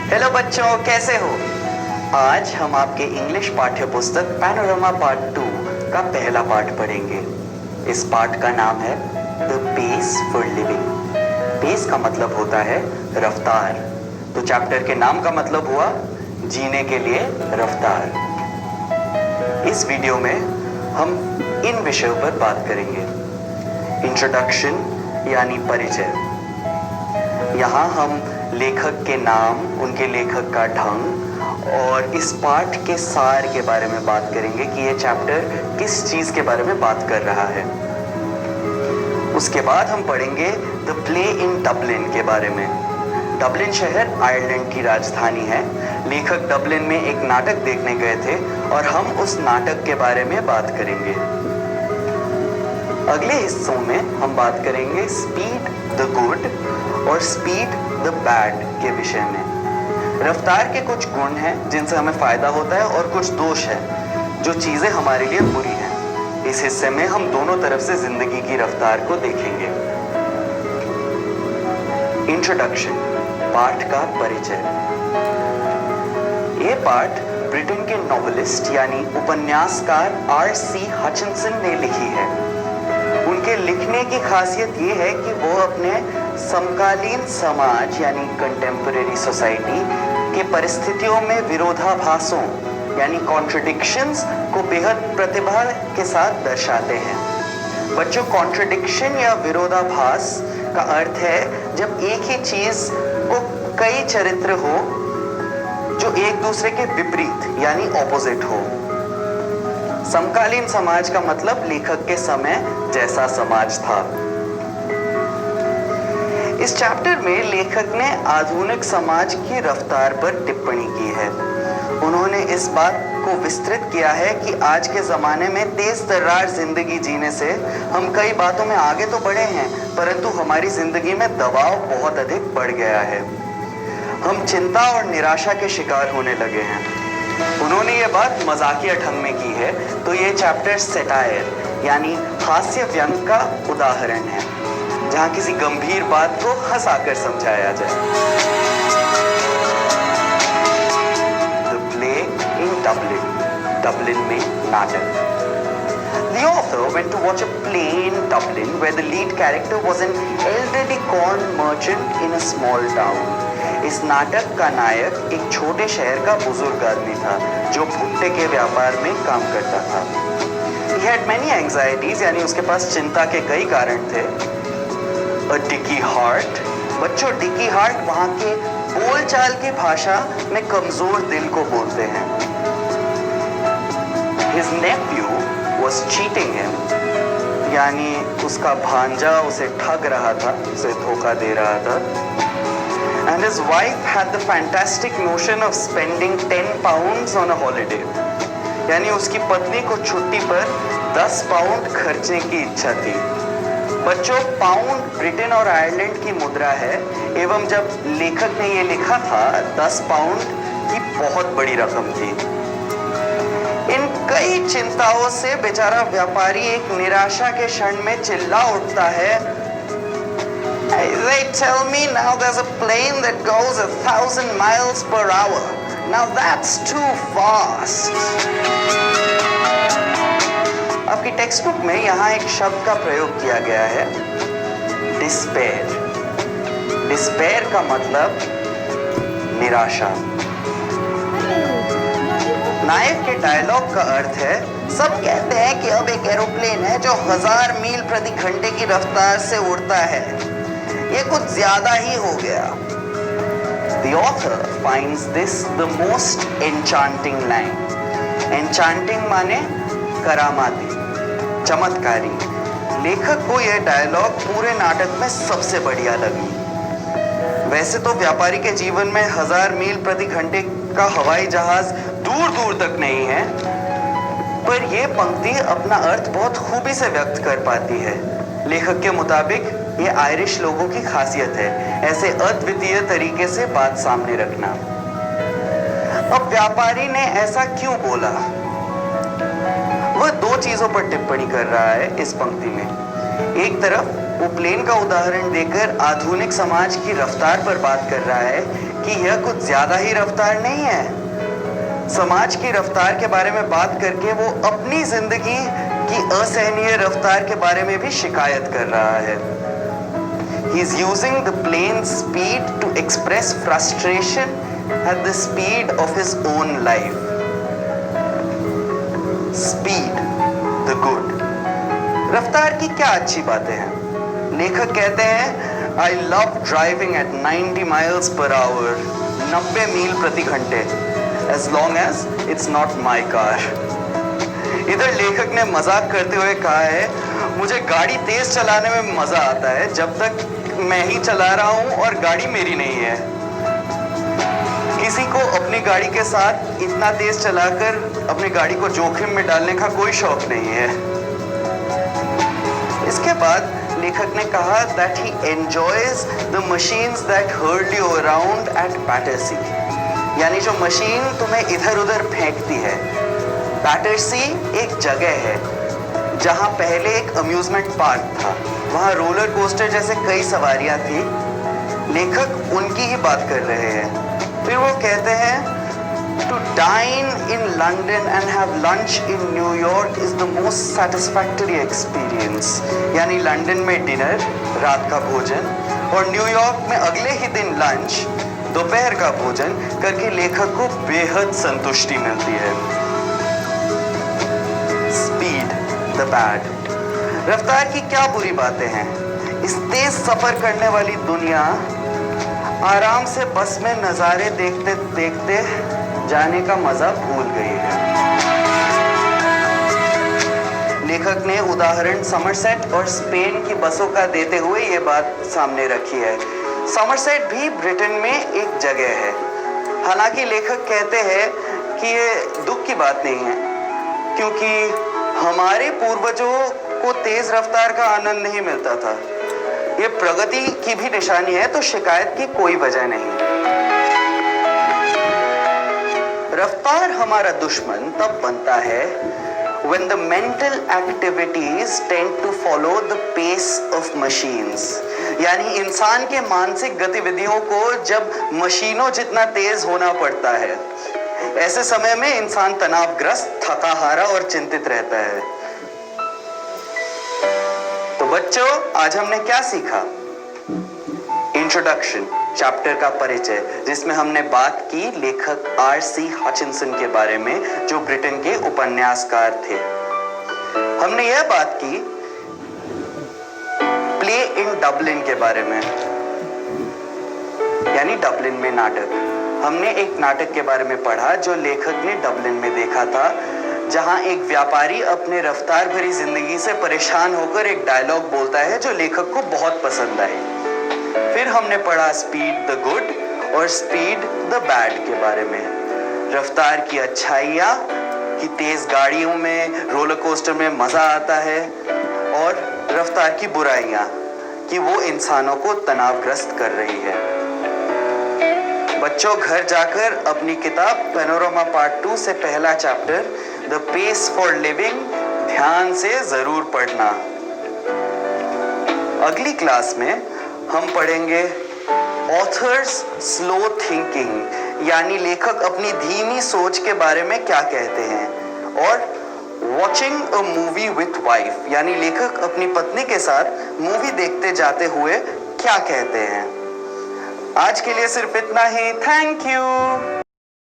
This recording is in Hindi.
हेलो बच्चों, कैसे हो? आज हम आपके इंग्लिश पाठ्य पुस्तक पैनोरामा पार्ट 2 का पहला पाठ पढ़ेंगे। इस पाठ का नाम है the pace for living. Pace का मतलब होता है रफ्तार, तो चैप्टर के नाम का मतलब हुआ जीने के लिए रफ्तार। इस वीडियो में हम इन विषयों पर बात करेंगे। इंट्रोडक्शन यानी परिचय, यहाँ हम लेखक के नाम, उनके लेखक का ढंग और इस पाठ के सार के बारे में बात करेंगे कि ये चैप्टर किस चीज के बारे में बात कर रहा है। उसके बाद हम पढ़ेंगे द प्ले इन डबलिन के बारे में। डबलिन शहर आयरलैंड की राजधानी है। लेखक डबलिन में एक नाटक देखने गए थे और हम उस नाटक के बारे में बात करेंगे। अगले हिस्सों में हम बात करेंगे स्पीड द गुड और स्पीड द बैड के विषय में। रफ्तार के कुछ गुण हैं जिनसे हमें फायदा होता है और कुछ दोष है जो चीजें हमारे लिए बुरी हैं। इस हिस्से में हम दोनों तरफ से जिंदगी की रफ्तार को देखेंगे। इंट्रोडक्शन, पाठ का परिचय। यह पाठ ब्रिटेन के नॉवेलिस्ट यानी उपन्यासकार R.C. हचिंसन ने लिखी है। उनके लिखने की खासियत ये है कि वो अपने समकालीन समाज यानी कंटेम्परेरी सोसाइटी के परिस्थितियों में विरोधाभासों यानी कॉन्ट्रडिक्शंस को बेहद प्रतिभा के साथ दर्शाते हैं। बच्चों, कॉन्ट्रडिक्शन या विरोधाभास का अर्थ है जब एक ही चीज को कई चरित्र हो जो एक दूसरे के विपरीत यानी ऑपोजिट हो। समकालीन समाज का मतलब लेखक के समय जैसा समाज था। इस चैप्टर में लेखक ने आधुनिक समाज की रफ्तार पर टिप्पणी की है। उन्होंने इस बात को विस्तृत किया है कि आज के ज़माने में तेज तर्रार जिंदगी जीने से हम कई बातों में आगे तो बढ़े हैं, परंतु हमारी जिंदगी में दबाव बहुत अधिक बढ़ गया है। हम चिंता और निराशा के शिकार होने लगे हैं। उन्होंने ये बात मजाकिया ढंग में की है, तो ये चैप्टर सेटायर यानी हास्य व्यंग का उदाहरण है, जहाँ किसी गंभीर बात को हंसाकर समझाया जाए। The play in Dublin, Dublin में नाटक। The author went to watch a play in Dublin where the lead character was an elderly corn merchant in a small town. इस नाटक का नायक एक छोटे शहर का बुजुर्ग आदमी था जो भुट्टे के व्यापार में काम करता था। He had many anxieties, यानी उसके पास चिंता के कई कारण थे। A dicky heart, बच्चों डिकी हार्ट वहाँ के बोलचाल की भाषा में कमजोर दिल को बोलते हैं। His nephew was cheating him, यानी उसका भांजा उसे ठग रहा था, उसे धोखा दे रहा था। And his wife had the fantastic notion of spending 10 pounds on a holiday, यानी उसकी पत्नी को छुट्टी पर 10 पाउंड खर्चने की इच्छा थी। बच्चों, पाउंड ब्रिटेन और आयरलैंड की मुद्रा है एवं जब लेखक ने ये लिखा था 10 पाउंड की बहुत बड़ी रकम थी। इन कई चिंताओं से बेचारा व्यापारी एक निराशा के क्षण में चिल्ला उठता है, They tell me now there's a plane that goes 1,000 miles per hour. Now that's too fast. आपकी टेक्स्ट बुक में यहाँ एक शब्द का प्रयोग किया गया है, डिस्पेयर। डिस्पेयर का मतलब निराशा। नायक के डायलॉग का अर्थ है, सब कहते हैं कि अब एक एरोप्लेन है जो 1000 मील प्रति घंटे की रफ्तार से उड़ता है। ये कुछ ज्यादा ही हो गया। The author finds this the most enchanting line. Enchanting माने करामाती, चमत्कारी। लेखक को यह डायलॉग पूरे नाटक में सबसे बढ़िया लगी। वैसे तो व्यापारी के जीवन में 1000 मील प्रति घंटे का हवाई जहाज दूर दूर तक नहीं है, पर यह पंक्ति अपना अर्थ बहुत खूबी से व्यक्त कर पाती है। लेखक के मुताबिक ये आयरिश लोगों की खासियत है, ऐसे अद्वितीय तरीके से बात सामने रखना। अब व्यापारी ने ऐसा क्यों बोला? वह दो चीजों पर टिप्पणी कर रहा है इस पंक्ति में। एक तरफ वो प्लेन का उदाहरण देकर आधुनिक समाज की रफ्तार पर बात कर रहा है कि यह कुछ ज्यादा ही रफ्तार नहीं है। समाज की रफ्तार के बारे में बात करके वो अपनी जिंदगी की असहनीय रफ्तार के बारे में भी शिकायत कर रहा है। He is using the plane's speed to express frustration at the speed of his own life. Speed, the good. रफ्तार की क्या अच्छी बातें हैं? लेखक कहते हैं I love driving at 90 miles per hour, 90 मील प्रति घंटे, as long as it's not my car. इधर लेखक ने मजाक करते हुए कहा है मुझे गाड़ी तेज चलाने में मजा आता है जब तक मैं ही चला रहा हूं और गाड़ी मेरी नहीं है। किसी को अपनी गाड़ी के साथ इतना तेज चलाकर अपनी गाड़ी को जोखिम में डालने का कोई शौक नहीं है। इसके बाद लेखक ने कहा that he enjoys the machines that hurl you around at Battersea, यानी जो मशीन तुम्हें इधर उधर फेंकती है। बैटरसी एक जगह है जहां पहले एक अम्यूजमेंट पार्क था, वहां रोलर कोस्टर जैसे कई सवारियां थी। लेखक उनकी ही बात कर रहे हैं। फिर वो कहते हैं to dine in London and have lunch in New York is the most satisfactory experience, यानी लंदन में डिनर, रात का भोजन, और न्यूयॉर्क में अगले ही दिन लंच, दोपहर का भोजन करके लेखक को बेहद संतुष्टि मिलती है। Speed the bad. रफ्तार की क्या बुरी बातें हैं? इस तेज सफर करने वाली दुनिया आराम से बस में नजारे देखते देखते जाने का मजा भूल गई है। लेखक ने उदाहरण समरसेट और स्पेन की बसों का देते हुए ये बात सामने रखी है। समरसेट भी ब्रिटेन में एक जगह है। हालांकि लेखक कहते हैं कि ये दुख की बात नहीं है, क्योंकि हमारे पूर्वजों को तेज रफ्तार का आनंद नहीं मिलता था। ये प्रगति की भी निशानी है, तो शिकायत की कोई वजह नहीं। रफ्तार हमारा दुश्मन तब बनता है when the mental activities tend to follow the pace of machines, यानी इंसान के मानसिक गतिविधियों को जब मशीनों जितना तेज होना पड़ता है, ऐसे समय में इंसान तनावग्रस्त, थकाहारा और चिंतित रहता है। तो बच्चों, आज हमने क्या सीखा? इंट्रोडक्शन, चैप्टर का परिचय, जिसमें हमने बात की लेखक आर.सी. हचिंसन के बारे में, जो ब्रिटेन के उपन्यासकार थे। हमने यह बात की प्ले इन डबलिन के बारे में, यानी डबलिन में नाटक। हमने एक नाटक के बारे में पढ़ा जो लेखक ने डबलिन में देखा था, जहां एक व्यापारी अपने रफ्तार भरी जिंदगी से परेशान होकर एक डायलॉग बोलता है जो लेखक को बहुत पसंद आई। फिर हमने पढ़ा स्पीड द गुड और स्पीड द बैड के बारे में। रफ्तार की अच्छाइयाँ कि तेज गाड़ियों में, रोलर कोस्टर में मजा आता है, और रफ्तार की बुराइयाँ कि वो इंसानों को तनावग्रस्त कर रही है। बच्चों, घर जाकर अपनी किताब पैनोरामा पार्ट 2 से पहला chapter the pace for living ध्यान से जरूर पढ़ना। अगली क्लास में हम पढ़ेंगे ऑथर्स स्लो थिंकिंग, यानी लेखक अपनी धीमी सोच के बारे में क्या कहते हैं, और watching a movie with wife, यानी लेखक अपनी पत्नी के साथ मूवी देखते जाते हुए क्या कहते हैं। आज के लिए सिर्फ इतना ही। Thank you.